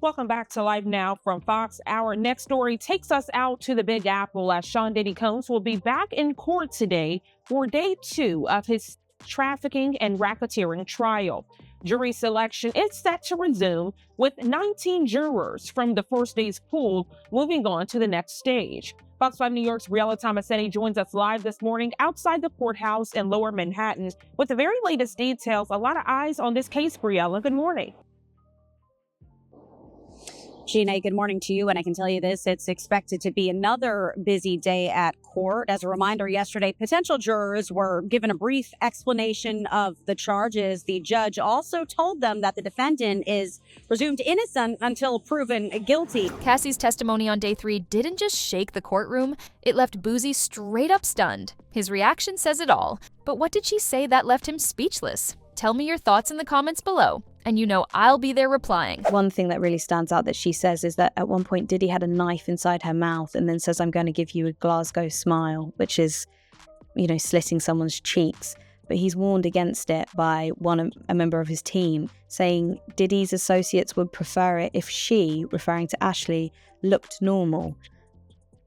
Welcome back to Live Now from Fox. Our next story takes us out to the Big Apple as Sean Diddy Combs will be back in court today for day 2 of his trafficking and racketeering trial. Jury selection is set to resume with 19 jurors from the first day's pool moving on to the next stage. Fox 5 New York's Briella Tomasetti joins us live this morning outside the courthouse in Lower Manhattan with the very latest details. A lot of eyes on this case, Briella. Good morning. Gina, good morning to you. And I can tell you this, it's expected to be another busy day at court. As a reminder, yesterday, potential jurors were given a brief explanation of the charges. The judge also told them that the defendant is presumed innocent until proven guilty. Cassie's testimony on day 3 didn't just shake the courtroom, it left Boosie straight up stunned. His reaction says it all. But what did she say that left him speechless? Tell me your thoughts in the comments below. And you know I'll be there replying. One thing that really stands out that she says is that at one point Diddy had a knife inside her mouth and then says, "I'm going to give you a Glasgow smile," which is, slitting someone's cheeks. But he's warned against it by a member of his team, saying Diddy's associates would prefer it if she, referring to Ashley, looked normal.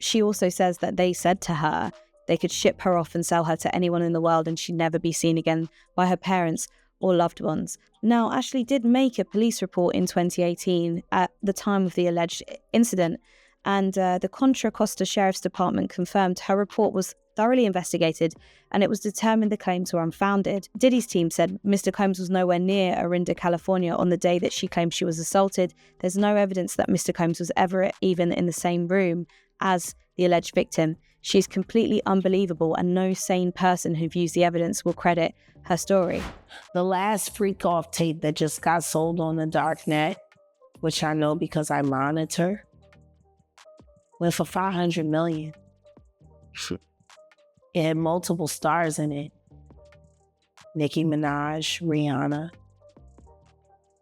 She also says that they said to her they could ship her off and sell her to anyone in the world and she'd never be seen again by her parents or loved ones. Now, Ashley did make a police report in 2018 at the time of the alleged incident, and the Contra Costa Sheriff's Department confirmed her report was thoroughly investigated and it was determined the claims were unfounded. Diddy's team said Mr. Combs was nowhere near Orinda, California on the day that she claimed she was assaulted. There's no evidence that Mr. Combs was ever even in the same room as the alleged victim. She's completely unbelievable and no sane person who views the evidence will credit her story. The last freak off tape that just got sold on the dark net, which I know because I monitor, went for $500 million. It had multiple stars in it. Nicki Minaj, Rihanna,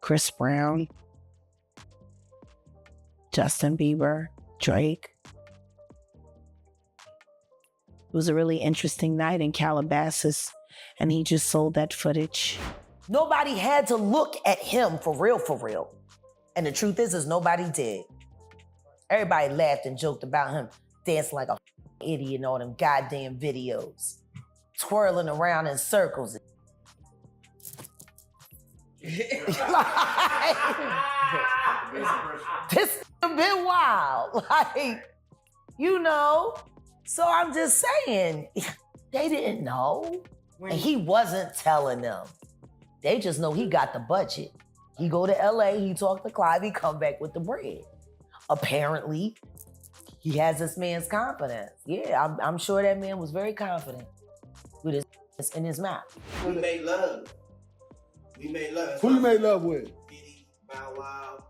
Chris Brown, Justin Bieber, Drake. It was a really interesting night in Calabasas, and he just sold that footage. Nobody had to look at him for real. And the truth is nobody did. Everybody laughed and joked about him dancing like a idiot in all them goddamn videos, twirling around in circles. This a bit wild, So I'm just saying, they didn't know. And he wasn't telling them. They just know he got the budget. He go to LA, he talk to Clive, he come back with the bread. Apparently, he has this man's confidence. Yeah, I'm sure that man was very confident with his in his mouth. We made love. Who you made love with? Diddy, Bow Wow,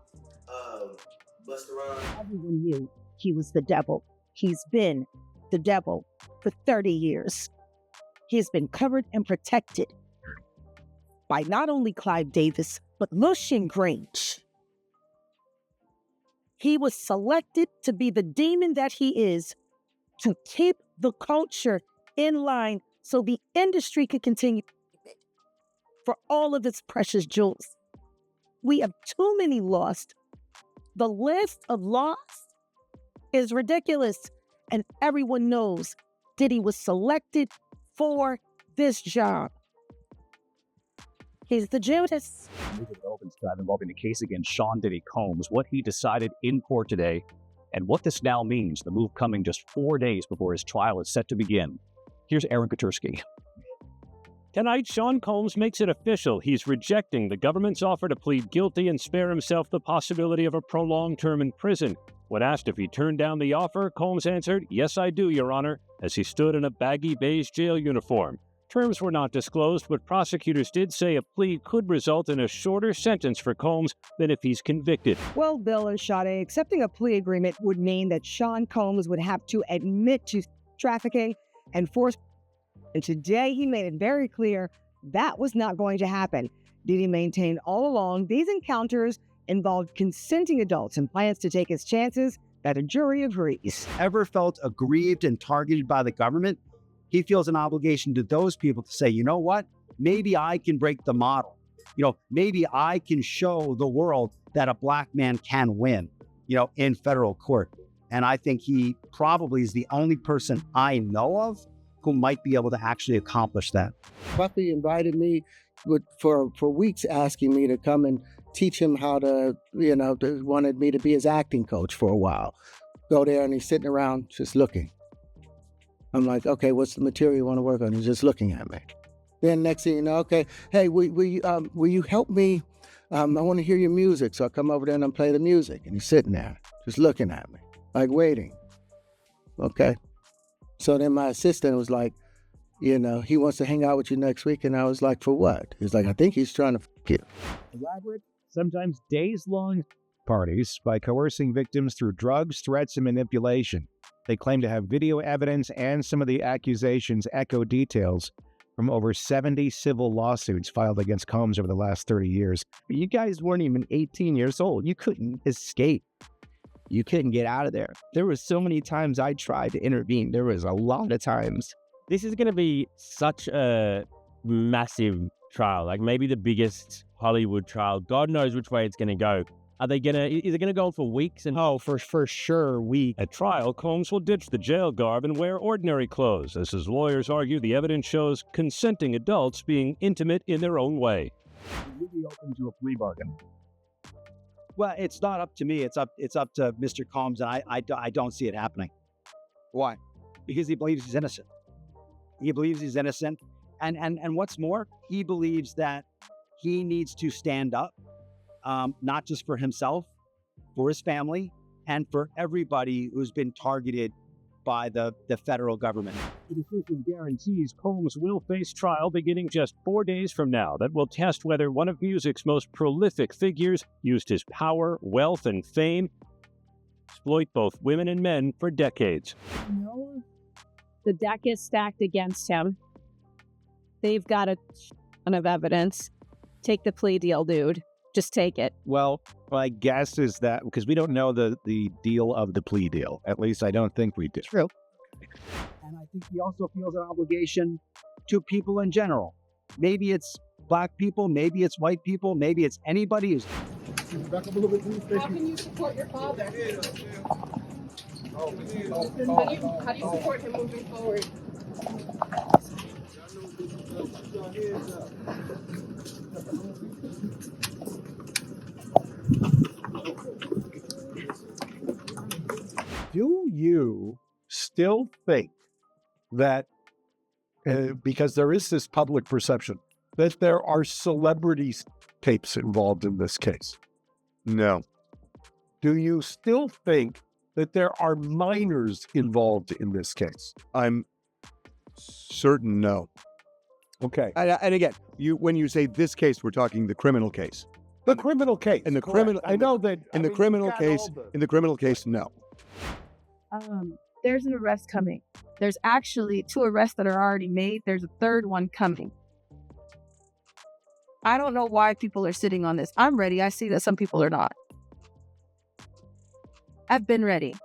Busta Rhymes. Everyone knew he was the devil. He's been the devil for 30 years. He has been covered and protected by not only Clive Davis, but Lucian Grange. He was selected to be the demon that he is, to keep the culture in line so the industry could continue for all of its precious jewels. We have too many lost. The list of lost is ridiculous, and everyone knows Diddy was selected for this job. He's the Judas. New developments involving the case against Sean Diddy Combs, what he decided in court today, and what this now means, the move coming just 4 days before his trial is set to begin. Here's Aaron Katursky. Tonight, Sean Combs makes it official. He's rejecting the government's offer to plead guilty and spare himself the possibility of a prolonged term in prison. When asked if he turned down the offer, Combs answered, "Yes, I do, Your Honor," as he stood in a baggy beige jail uniform. Terms were not disclosed, but prosecutors did say a plea could result in a shorter sentence for Combs than if he's convicted. Well, Bill and Sade, accepting a plea agreement would mean that Sean Combs would have to admit to trafficking and force. And today he made it very clear that was not going to happen. Diddy maintained all along these encounters involved consenting adults and plans to take his chances that a jury agrees. Ever felt aggrieved and targeted by the government? He feels an obligation to those people to say, you know what? Maybe I can break the model. Maybe I can show the world that a black man can win, in federal court. And I think he probably is the only person I know of who might be able to actually accomplish that. Buffy invited me for weeks, asking me to come and teach him how to, wanted me to be his acting coach for a while. Go there and he's sitting around just looking. I'm like, okay, what's the material you want to work on? He's just looking at me. Then next thing you know, okay, hey, will you help me? I want to hear your music. So I come over there and I play the music. And he's sitting there just looking at me, like waiting. Okay. So then my assistant was like, he wants to hang out with you next week. And I was like, for what? He's like, I think he's trying to f*** you. Elaborate, sometimes days-long parties by coercing victims through drugs, threats, and manipulation. They claim to have video evidence, and some of the accusations echo details from over 70 civil lawsuits filed against Combs over the last 30 years. You guys weren't even 18 years old. You couldn't escape. You couldn't get out of there. There were so many times I tried to intervene. There was a lot of times. This is going to be such a massive trial, like maybe the biggest Hollywood trial. God knows which way it's going to go. Is it going to go on for weeks? Oh, for sure, weeks. At trial, Combs will ditch the jail garb and wear ordinary clothes. As his lawyers argue, the evidence shows consenting adults being intimate in their own way. Would you be open to a plea bargain? Well, it's not up to me. It's up to Mr. Combs, and I don't see it happening. Why? Because he believes he's innocent. He believes he's innocent. And what's more, he believes that he needs to stand up, not just for himself, for his family, and for everybody who's been targeted by the federal government. The decision guarantees Combs will face trial beginning just 4 days from now that will test whether one of music's most prolific figures used his power, wealth, and fame to exploit both women and men for decades. No, the deck is stacked against him. They've got a ton of evidence. Take the plea deal, dude. Just take it. Well, my guess is that, because we don't know the deal of the plea deal. At least I don't think we do. True. And I think he also feels an obligation to people in general. Maybe it's black people, maybe it's white people, maybe it's anybody who's... Back up a little bit, please. How can you support your father? How do you support him moving forward? Do you still think that, because there is this public perception, that there are celebrity tapes involved in this case? No. Do you still think that there are minors involved in this case? I'm certain no. Okay. And again, when you say this case, we're talking the criminal case. The criminal case. In the criminal, I know that in the criminal case, no. There's an arrest coming. There's actually 2 arrests that are already made. There's a 3rd one coming. I don't know why people are sitting on this. I'm ready. I see that some people are not. I've been ready.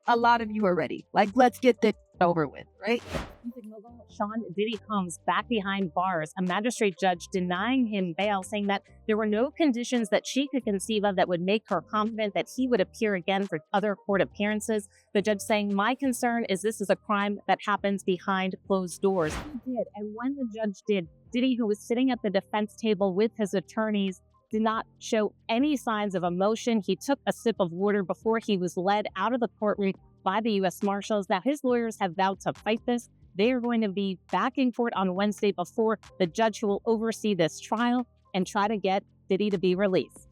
A lot of you are ready. Like, let's get this over with, right? Music mogul Sean Diddy Combs back behind bars. A magistrate judge denying him bail, saying that there were no conditions that she could conceive of that would make her confident that he would appear again for other court appearances. The judge saying, my concern is this is a crime that happens behind closed doors. He did. And when the judge did, Diddy, who was sitting at the defense table with his attorneys, did not show any signs of emotion. He took a sip of water before he was led out of the courtroom by the U.S. Marshals. Now, his lawyers have vowed to fight this. They are going to be back in court on Wednesday before the judge who will oversee this trial and try to get Diddy to be released.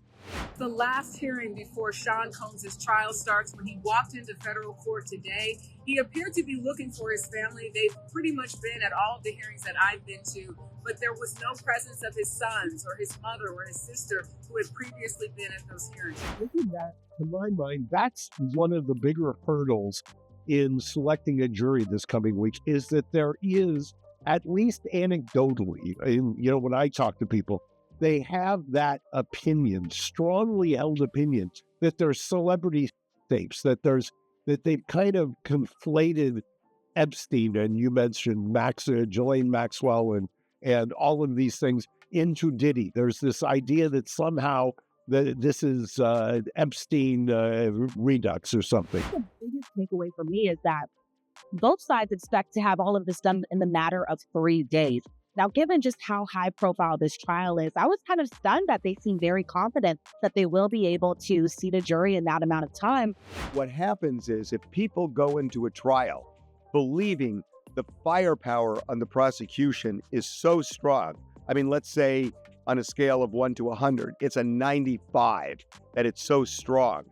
The last hearing before Sean Combs' trial starts, when he walked into federal court today, he appeared to be looking for his family. They've pretty much been at all of the hearings that I've been to, but there was no presence of his sons or his mother or his sister who had previously been at those hearings. Isn't that, to my mind, that's one of the bigger hurdles in selecting a jury this coming week, is that there is, at least anecdotally, when I talk to people, they have that opinion, strongly held opinion, that there's celebrity tapes, that they've kind of conflated Epstein, and you mentioned Ghislaine Maxwell and all of these things, into Diddy. There's this idea that somehow this is Epstein redux or something. The biggest takeaway for me is that both sides expect to have all of this done in the matter of 3 days. Now, given just how high profile this trial is, I was kind of stunned that they seem very confident that they will be able to seat a jury in that amount of time. What happens is if people go into a trial believing the firepower on the prosecution is so strong, I mean, let's say on a scale of 1 to 100, it's a 95 that it's so strong,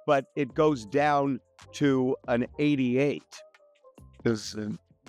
but it goes down to an 88.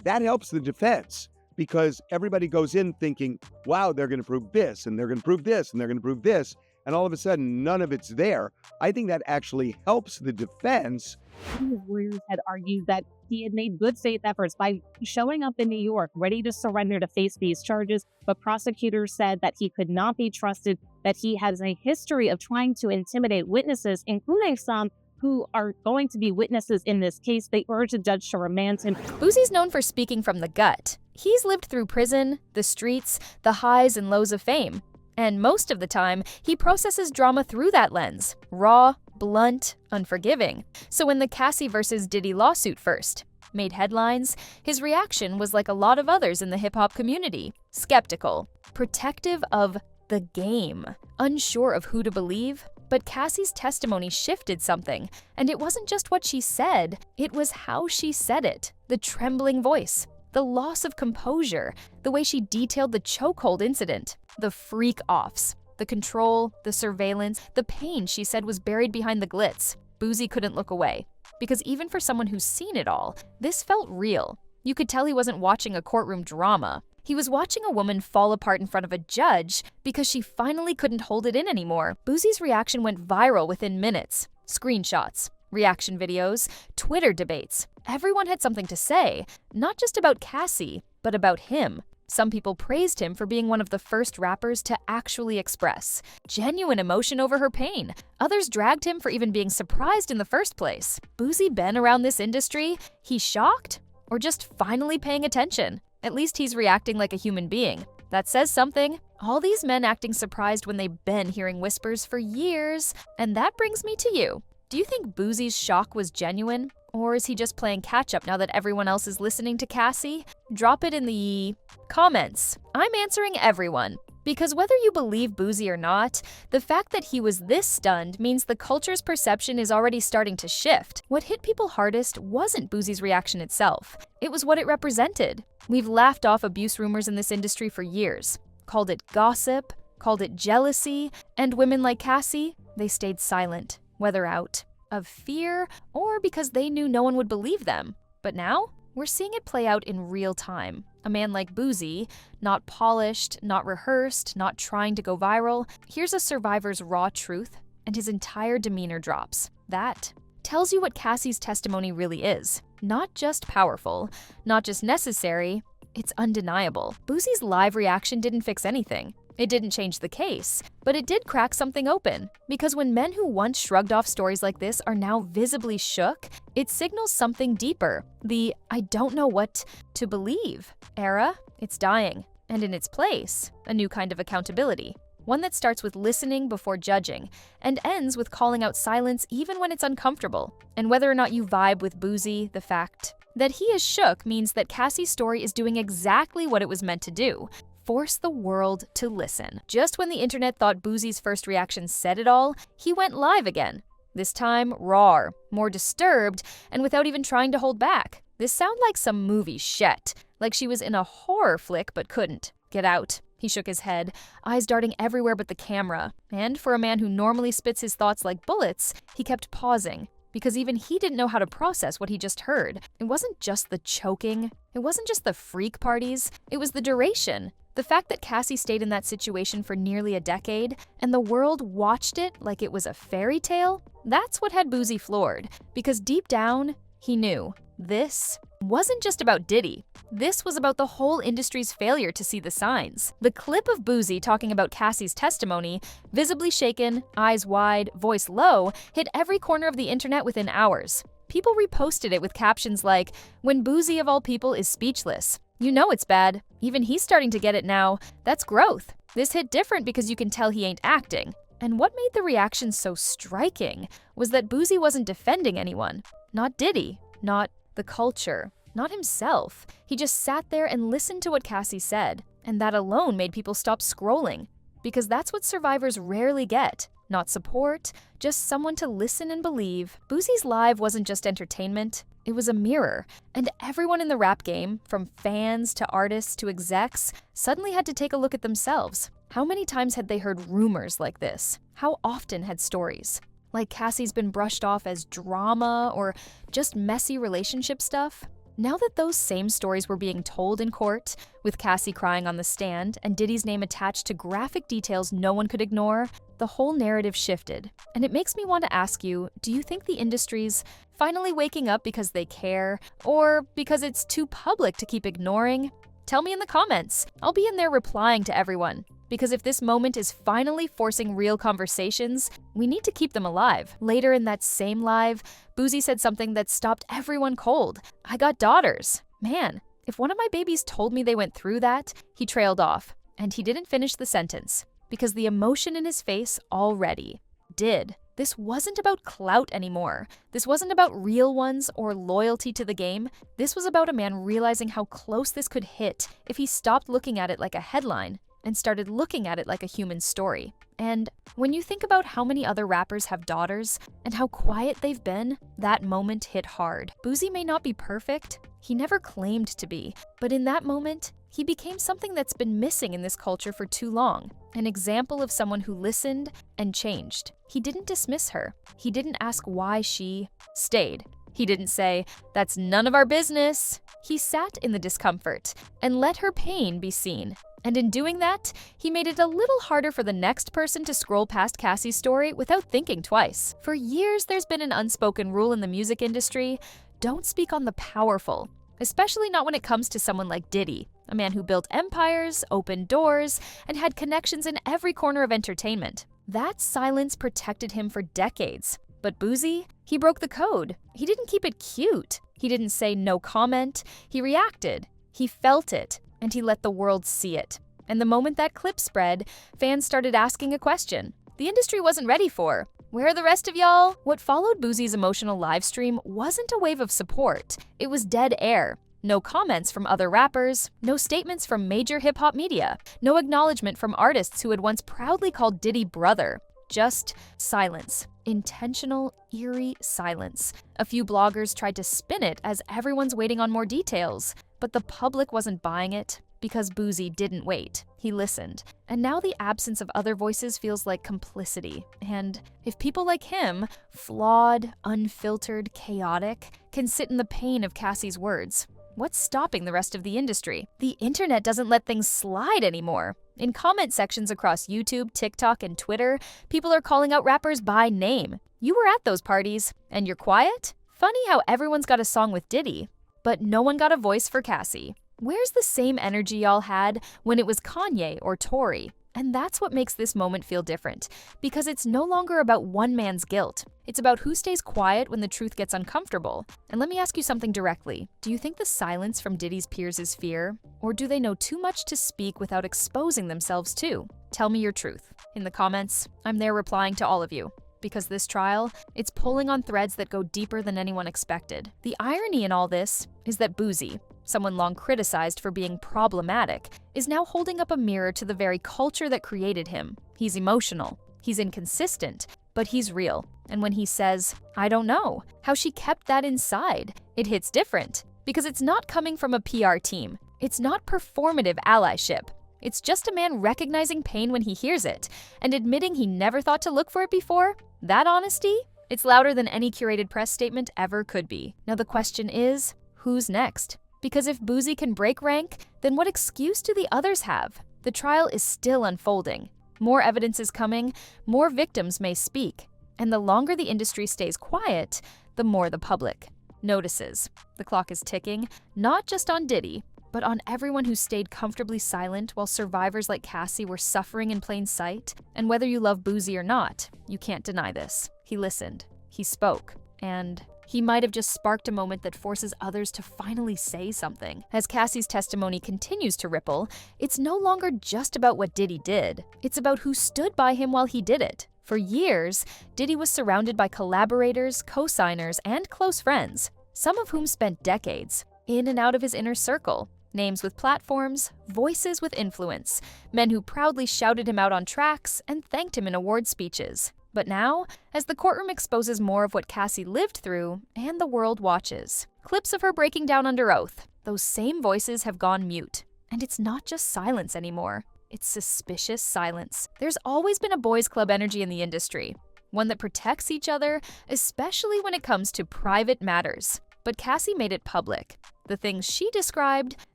That helps the defense because everybody goes in thinking, wow, they're going to prove this, and they're going to prove this, and they're going to prove this, and all of a sudden, none of it's there. I think that actually helps the defense. His lawyers had argued that he had made good faith efforts by showing up in New York, ready to surrender to face these charges, but prosecutors said that he could not be trusted, that he has a history of trying to intimidate witnesses, including some who are going to be witnesses in this case. They urged the judge to remand him. Boosie's known for speaking from the gut. He's lived through prison, the streets, the highs and lows of fame. And most of the time, he processes drama through that lens. Raw, blunt, unforgiving. So when the Cassie versus Diddy lawsuit first made headlines, his reaction was like a lot of others in the hip-hop community. Skeptical, protective of the game, unsure of who to believe. But Cassie's testimony shifted something, and it wasn't just what she said, it was how she said it. The trembling voice, the loss of composure, the way she detailed the chokehold incident, the freak-offs, the control, the surveillance, the pain she said was buried behind the glitz. Boosie couldn't look away, because even for someone who's seen it all, this felt real. You could tell he wasn't watching a courtroom drama. He was watching a woman fall apart in front of a judge because she finally couldn't hold it in anymore. Boosie's reaction went viral within minutes. Screenshots, reaction videos, Twitter debates. Everyone had something to say, not just about Cassie, but about him. Some people praised him for being one of the first rappers to actually express genuine emotion over her pain. Others dragged him for even being surprised in the first place. Boosie been around this industry? He shocked? Or just finally paying attention? At least he's reacting like a human being. That says something. All these men acting surprised when they've been hearing whispers for years. And that brings me to you. Do you think Boosie's shock was genuine? Or is he just playing catch-up now that everyone else is listening to Cassie? Drop it in the comments. I'm answering everyone. Because whether you believe Boosie or not, the fact that he was this stunned means the culture's perception is already starting to shift. What hit people hardest wasn't Boosie's reaction itself. It was what it represented. We've laughed off abuse rumors in this industry for years, called it gossip, called it jealousy, and women like Cassie, they stayed silent, whether out of fear or because they knew no one would believe them. But now, we're seeing it play out in real time. A man like Boosie, not polished, not rehearsed, not trying to go viral, here's a survivor's raw truth, and his entire demeanor drops. That tells you what Cassie's testimony really is. Not just powerful, not just necessary, it's undeniable. Boosie's live reaction didn't fix anything. It didn't change the case, but it did crack something open. Because when men who once shrugged off stories like this are now visibly shook, it signals something deeper. The "I don't know what to believe" era, it's dying. And in its place, a new kind of accountability. One that starts with listening before judging, and ends with calling out silence even when it's uncomfortable. And whether or not you vibe with Boosie, the fact that he is shook means that Cassie's story is doing exactly what it was meant to do. Force the world to listen. Just when the internet thought Boosie's first reaction said it all, he went live again. This time, raw, more disturbed, and without even trying to hold back. This sounded like some movie shit, like she was in a horror flick but couldn't. Get out. He shook his head, eyes darting everywhere but the camera. And for a man who normally spits his thoughts like bullets, he kept pausing, because even he didn't know how to process what he just heard. It wasn't just the choking, it wasn't just the freak parties, it was the duration. The fact that Cassie stayed in that situation for nearly a decade, and the world watched it like it was a fairy tale, that's what had Boosie floored. Because deep down, he knew this wasn't just about Diddy. This was about the whole industry's failure to see the signs. The clip of Boosie talking about Cassie's testimony, visibly shaken, eyes wide, voice low, hit every corner of the internet within hours. People reposted it with captions like, "When Boosie of all people is speechless. You know it's bad. Even he's starting to get it now. That's growth." This hit different because you can tell he ain't acting. And what made the reaction so striking was that Boosie wasn't defending anyone. Not Diddy, not the culture, not himself. He just sat there and listened to what Cassie said, and that alone made people stop scrolling. Because that's what survivors rarely get. Not support, just someone to listen and believe. Boosie's live wasn't just entertainment, it was a mirror. And everyone in the rap game, from fans to artists to execs, suddenly had to take a look at themselves. How many times had they heard rumors like this? How often had stories like Cassie's been brushed off as drama or just messy relationship stuff? Now that those same stories were being told in court, with Cassie crying on the stand and Diddy's name attached to graphic details no one could ignore, the whole narrative shifted. And it makes me want to ask you, do you think the industry's finally waking up because they care, or because it's too public to keep ignoring? Tell me in the comments. I'll be in there replying to everyone. Because if this moment is finally forcing real conversations, we need to keep them alive. Later in that same live, Boosie said something that stopped everyone cold. I got daughters. Man, if one of my babies told me they went through that, he trailed off. And he didn't finish the sentence. Because the emotion in his face already did. This wasn't about clout anymore. This wasn't about real ones or loyalty to the game. This was about a man realizing how close this could hit if he stopped looking at it like a headline and started looking at it like a human story. And when you think about how many other rappers have daughters and how quiet they've been, that moment hit hard. Boosie may not be perfect, he never claimed to be, but in that moment, he became something that's been missing in this culture for too long. An example of someone who listened and changed. He didn't dismiss her. He didn't ask why she stayed. He didn't say, "That's none of our business." He sat in the discomfort and let her pain be seen. And in doing that, he made it a little harder for the next person to scroll past Cassie's story without thinking twice. For years, there's been an unspoken rule in the music industry: don't speak on the powerful, especially not when it comes to someone like Diddy, a man who built empires, opened doors, and had connections in every corner of entertainment. That silence protected him for decades. But Boosie, he broke the code. He didn't keep it cute. He didn't say no comment. He reacted. He felt it. And he let the world see it. And the moment that clip spread, fans started asking a question the industry wasn't ready for. Where are the rest of y'all? What followed Boosie's emotional live stream wasn't a wave of support. It was dead air. No comments from other rappers, no statements from major hip-hop media, no acknowledgement from artists who had once proudly called Diddy brother. Just silence. Intentional, eerie silence. A few bloggers tried to spin it as everyone's waiting on more details. But the public wasn't buying it because Boosie didn't wait. He listened. And now the absence of other voices feels like complicity. And if people like him, flawed, unfiltered, chaotic, can sit in the pain of Cassie's words, what's stopping the rest of the industry? The internet doesn't let things slide anymore. In comment sections across YouTube, TikTok, and Twitter, people are calling out rappers by name. You were at those parties, and you're quiet? Funny how everyone's got a song with Diddy, but no one got a voice for Cassie. Where's the same energy y'all had when it was Kanye or Tory? And that's what makes this moment feel different, because it's no longer about one man's guilt. It's about who stays quiet when the truth gets uncomfortable. And let me ask you something directly. Do you think the silence from Diddy's peers is fear? Or do they know too much to speak without exposing themselves too? Tell me your truth. In the comments, I'm there replying to all of you. Because this trial, it's pulling on threads that go deeper than anyone expected. The irony in all this is that Boosie, someone long criticized for being problematic, is now holding up a mirror to the very culture that created him. He's emotional, he's inconsistent, but he's real. And when he says, "I don't know," how she kept that inside, it hits different. Because it's not coming from a PR team. It's not performative allyship. It's just a man recognizing pain when he hears it, and admitting he never thought to look for it before. That honesty? It's louder than any curated press statement ever could be. Now the question is, who's next? Because if Boosie can break rank, then what excuse do the others have? The trial is still unfolding. More evidence is coming, more victims may speak. And the longer the industry stays quiet, the more the public notices. The clock is ticking, not just on Diddy, but on everyone who stayed comfortably silent while survivors like Cassie were suffering in plain sight. And whether you love Boosie or not, you can't deny this. He listened, he spoke, and He might have just sparked a moment that forces others to finally say something. As Cassie's testimony continues to ripple, it's no longer just about what Diddy did. It's about who stood by him while he did it. For years, Diddy was surrounded by collaborators, co-signers, and close friends, some of whom spent decades in and out of his inner circle. Names with platforms, voices with influence, men who proudly shouted him out on tracks and thanked him in award speeches. But now, as the courtroom exposes more of what Cassie lived through and the world watches, clips of her breaking down under oath, those same voices have gone mute. And it's not just silence anymore. It's suspicious silence. There's always been a boys' club energy in the industry, one that protects each other, especially when it comes to private matters. But Cassie made it public. The things she described,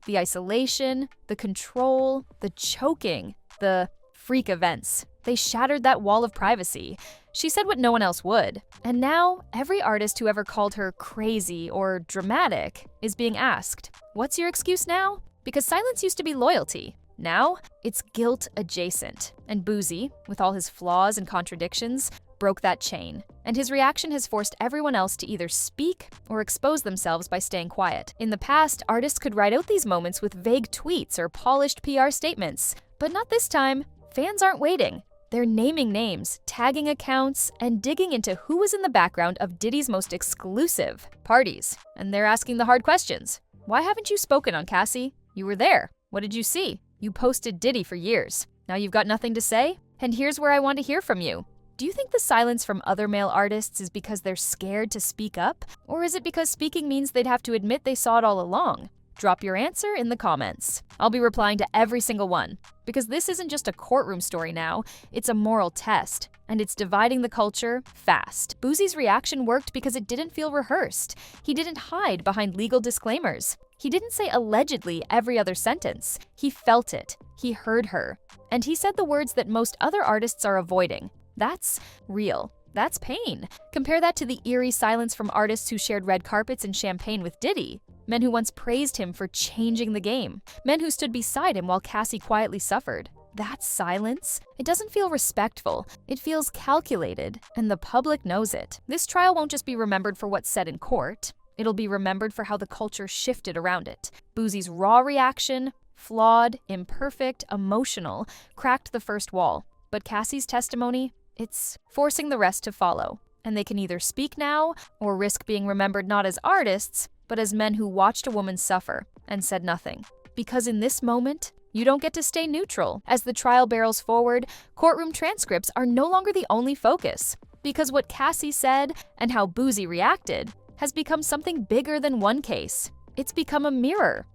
the isolation, the control, the choking, the freak events, they shattered that wall of privacy. She said what no one else would. And now, every artist who ever called her crazy or dramatic is being asked, what's your excuse now? Because silence used to be loyalty. Now, it's guilt adjacent. And Boosie, with all his flaws and contradictions, broke that chain. And his reaction has forced everyone else to either speak or expose themselves by staying quiet. In the past, artists could ride out these moments with vague tweets or polished PR statements. But not this time. Fans aren't waiting. They're naming names, tagging accounts, and digging into who was in the background of Diddy's most exclusive parties. And they're asking the hard questions. Why haven't you spoken on Cassie? You were there. What did you see? You posted Diddy for years. Now you've got nothing to say? And here's where I want to hear from you. Do you think the silence from other male artists is because they're scared to speak up? Or is it because speaking means they'd have to admit they saw it all along? Drop your answer in the comments. I'll be replying to every single one. Because this isn't just a courtroom story now, it's a moral test. And it's dividing the culture fast. Boosie's reaction worked because it didn't feel rehearsed. He didn't hide behind legal disclaimers. He didn't say allegedly every other sentence. He felt it. He heard her. And he said the words that most other artists are avoiding. That's real. That's pain. Compare that to the eerie silence from artists who shared red carpets and champagne with Diddy. Men who once praised him for changing the game. Men who stood beside him while Cassie quietly suffered. That silence? It doesn't feel respectful. It feels calculated, and the public knows it. This trial won't just be remembered for what's said in court. It'll be remembered for how the culture shifted around it. Boosie's raw reaction, flawed, imperfect, emotional, cracked the first wall. But Cassie's testimony, it's forcing the rest to follow. And they can either speak now or risk being remembered not as artists, but as men who watched a woman suffer and said nothing. Because in this moment, you don't get to stay neutral. As the trial barrels forward, courtroom transcripts are no longer the only focus. Because what Cassie said and how Boosie reacted has become something bigger than one case. It's become a mirror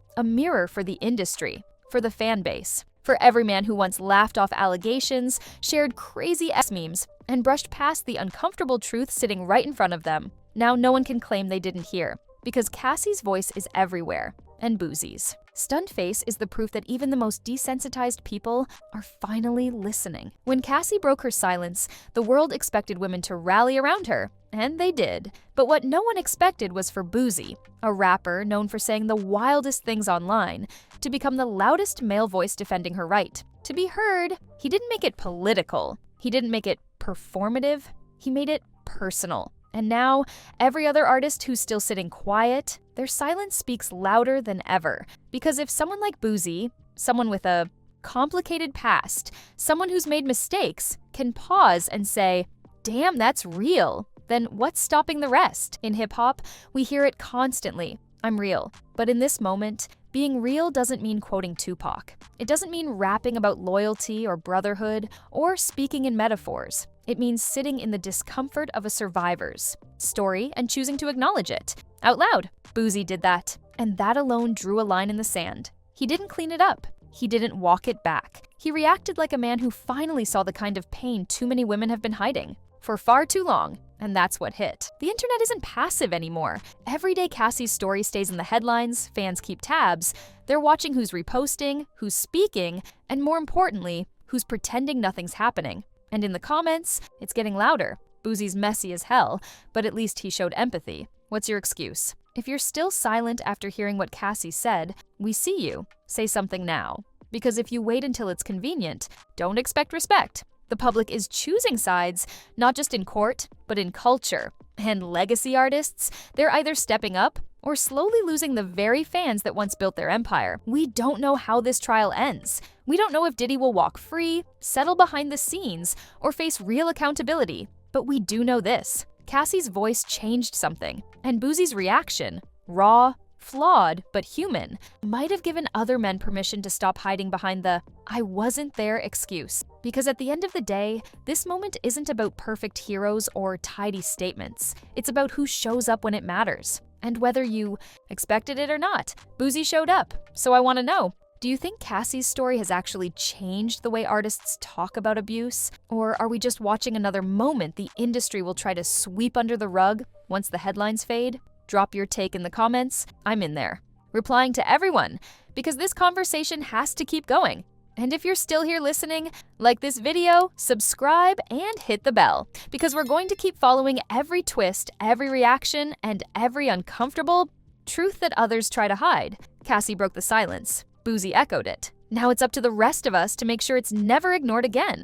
for the industry, for the fan base, for every man who once laughed off allegations, shared crazy memes, and brushed past the uncomfortable truth sitting right in front of them. Now no one can claim they didn't hear, because Cassie's voice is everywhere, and Boosie's. Stunned face is the proof that even the most desensitized people are finally listening. When Cassie broke her silence, the world expected women to rally around her, and they did. But what no one expected was for Boosie, a rapper known for saying the wildest things online, to become the loudest male voice defending her right. To be heard, he didn't make it political. He didn't make it performative. He made it personal. And now, every other artist who's still sitting quiet, their silence speaks louder than ever. Because if someone like Boosie, someone with a complicated past, someone who's made mistakes, can pause and say, "Damn, that's real," then what's stopping the rest? In hip-hop, we hear it constantly, "I'm real." But in this moment, being real doesn't mean quoting Tupac. It doesn't mean rapping about loyalty or brotherhood or speaking in metaphors. It means sitting in the discomfort of a survivor's story and choosing to acknowledge it out loud. Boosie did that, and that alone drew a line in the sand. He didn't clean it up. He didn't walk it back. He reacted like a man who finally saw the kind of pain too many women have been hiding for far too long, and that's what hit. The internet isn't passive anymore. Every day Cassie's story stays in the headlines, fans keep tabs. They're watching who's reposting, who's speaking, and more importantly, who's pretending nothing's happening. And in the comments, it's getting louder. Boosie's messy as hell, but at least he showed empathy. What's your excuse? If you're still silent after hearing what Cassie said, we see you. Say something now. Because if you wait until it's convenient, don't expect respect. The public is choosing sides, not just in court, but in culture. And legacy artists, they're either stepping up or slowly losing the very fans that once built their empire. We don't know how this trial ends. We don't know if Diddy will walk free, settle behind the scenes, or face real accountability. But we do know this: Cassie's voice changed something, and Boosie's reaction, raw, flawed, but human, might have given other men permission to stop hiding behind the "I wasn't there" excuse. Because at the end of the day, this moment isn't about perfect heroes or tidy statements. It's about who shows up when it matters. And whether you expected it or not, Boosie showed up. So I want to know, do you think Cassie's story has actually changed the way artists talk about abuse? Or are we just watching another moment the industry will try to sweep under the rug once the headlines fade? Drop your take in the comments. I'm in there, replying to everyone, because this conversation has to keep going. And if you're still here listening, like this video, subscribe, and hit the bell, because we're going to keep following every twist, every reaction, and every uncomfortable truth that others try to hide. Cassie broke the silence. Boosie echoed it. Now it's up to the rest of us to make sure it's never ignored again.